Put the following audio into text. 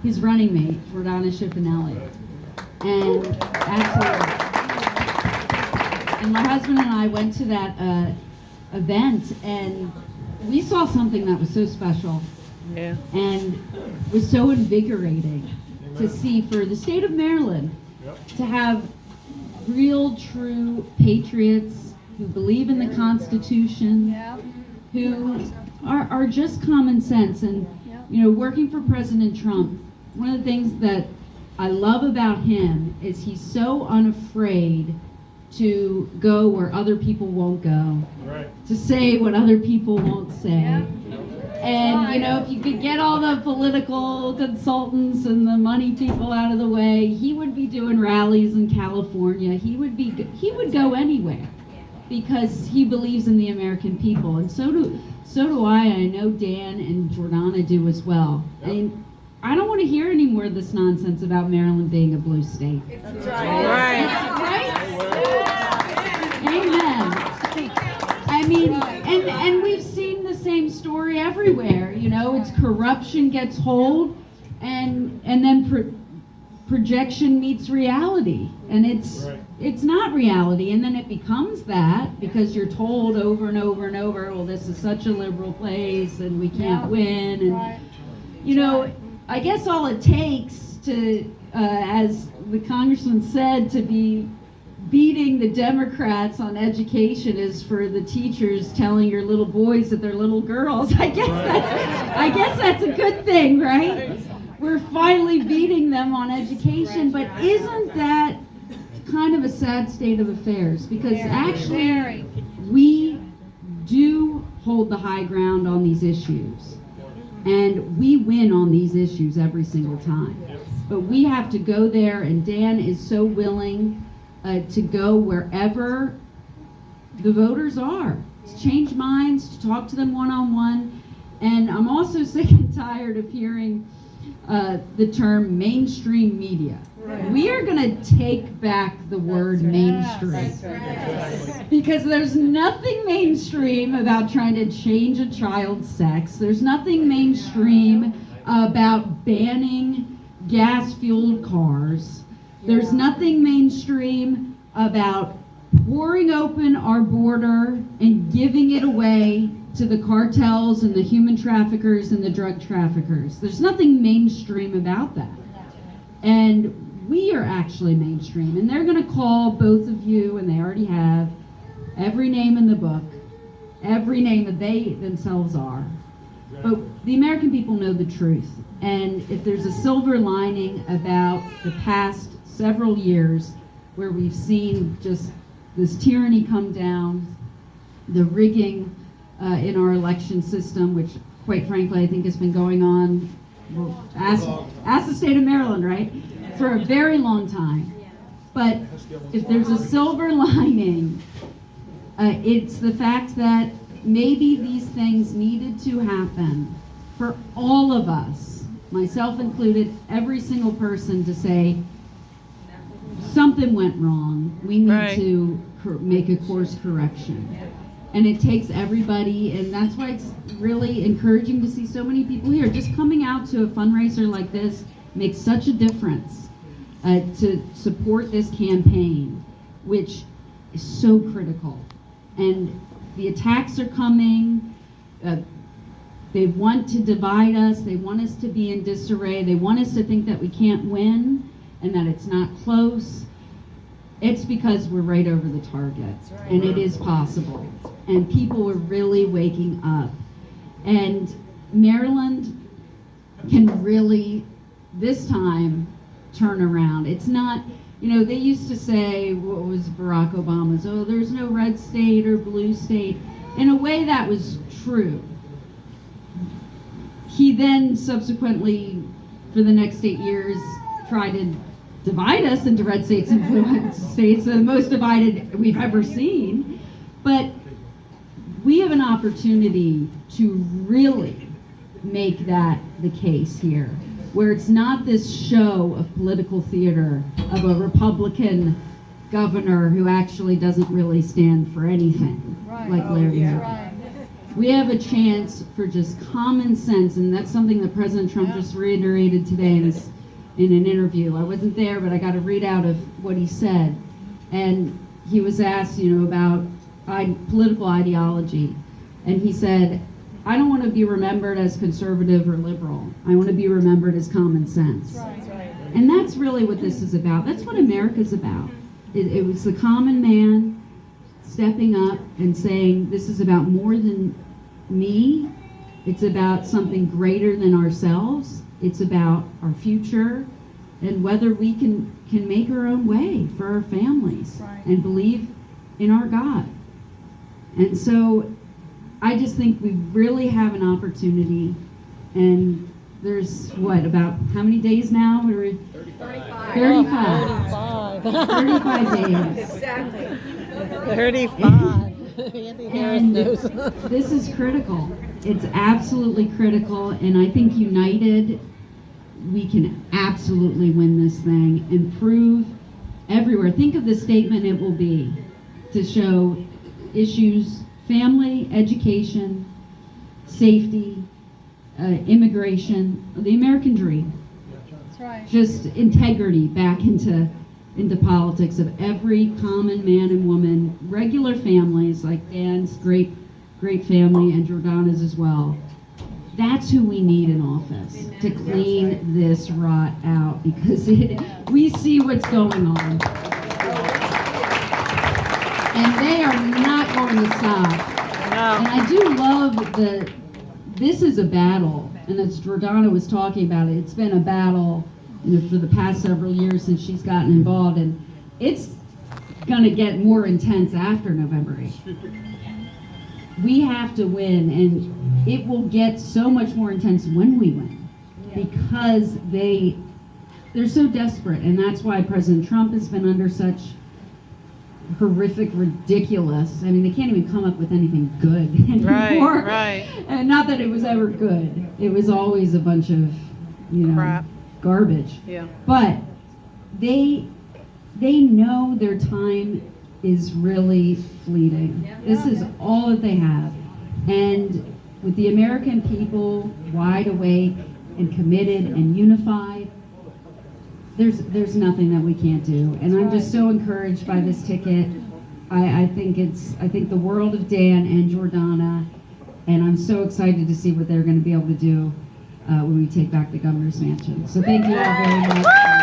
his running mate, Gordana Schifanelli. And absolutely. And my husband and I went to that event, and we saw something that was so special. Yeah. And was so invigorating to see for the state of Maryland to have real, true patriots who believe in the Constitution, who are just common sense. And, you know, working for President Trump, one of the things that I love about him is he's so unafraid to go where other people won't go, to say what other people won't say. And, you know, if you could get all the political consultants and the money people out of the way, he would be doing rallies in California. He would go anywhere because he believes in the American people. And so do I. I know Dan and Gordana do as well. And I don't want to hear any more of this nonsense about Maryland being a blue state. That's right. Amen. I mean, and we've seen the same story everywhere. You know, it's corruption gets hold, and then projection meets reality, and it's not reality, and then it becomes that because you're told over and over and over, well, this is such a liberal place, and we can't win, and you know, I guess all it takes to, as the congressman said, to be beating the Democrats on education is for the teachers telling your little boys that they're little girls. I guess that's a good thing, right? We're finally beating them on education, but isn't that kind of a sad state of affairs? Because actually, we do hold the high ground on these issues, and we win on these issues every single time. But we have to go there, and Dan is so willing to go wherever the voters are, to change minds, to talk to them one-on-one. And I'm also sick and tired of hearing the term mainstream media. We are going to take back the word mainstream. Because there's nothing mainstream about trying to change a child's sex. There's nothing mainstream about banning gas-fueled cars. There's nothing mainstream about pouring open our border and giving it away to the cartels and the human traffickers and the drug traffickers. There's nothing mainstream about that. And we are actually mainstream. And they're going to call both of you, and they already have, every name in the book, every name that they themselves are. But the American people know the truth. And if there's a silver lining about the past several years where we've seen just this tyranny come down, the rigging in our election system, which quite frankly I think has been going on, well, ask the state of Maryland, right, for a very long time. But if there's a silver lining, it's the fact that maybe these things needed to happen for all of us, myself included, every single person, to say, something went wrong. We need to make a course correction. And it takes everybody, and that's why it's really encouraging to see so many people here. Just coming out to a fundraiser like this makes such a difference to support this campaign, which is so critical. And the attacks are coming. They want to divide us. They want us to be in disarray. They want us to think that we can't win and that it's not close. It's because we're right over the target, and it is possible. And people are really waking up. And Maryland can really, this time, turn around. It's not, you know, they used to say, what was Barack Obama's, oh, there's no red state or blue state. In a way, that was true. He then subsequently, for the next 8 years, tried to divide us into red states and blue states, the most divided we've ever seen. But we have an opportunity to really make that the case here, where it's not this show of political theater of a Republican governor who actually doesn't really stand for anything, like Larry. We have a chance for just common sense, and that's something that President Trump just reiterated today in an interview. I wasn't there, but I got a readout of what he said. And he was asked, about political ideology. And he said, I don't want to be remembered as conservative or liberal. I want to be remembered as common sense. Right. And that's really what this is about. That's what America's about. It was the common man stepping up and saying, this is about more than me. It's about something greater than ourselves. It's about our future and whether we can make our own way for our families and believe in our God. And so I just think we really have an opportunity, and there's about how many days now? 35. 35 days. Exactly. 35. Andy Harris And knows. this is critical. It's absolutely critical, and I think united, we can absolutely win this thing and prove everywhere. Think of the statement it will be to show issues: family, education, safety, immigration, the American dream. That's right. Just integrity back into politics of every common man and woman, regular families like Dan's great family and Gordana's as well. That's who we need in office to clean this rot out, because we see what's going on. And they are not going to stop. No. And I do love this is a battle, and as Gordana was talking about it, it's been a battle for the past several years since she's gotten involved, and it's going to get more intense after November 8th. We have to win, and it will get so much more intense when we win, because they're so desperate, and that's why President Trump has been under such horrific, ridiculous. I mean, they can't even come up with anything good anymore. Right. And not that it was ever good. It was always a bunch of, Crap. garbage. Yeah. But they know their time is really fleeting. This is all that they have. And with the American people wide awake and committed and unified, there's nothing that we can't do. And I'm just so encouraged by this ticket. I think the world of Dan and Gordana, and I'm so excited to see what they're going to be able to do when we take back the governor's mansion. So thank you all very much.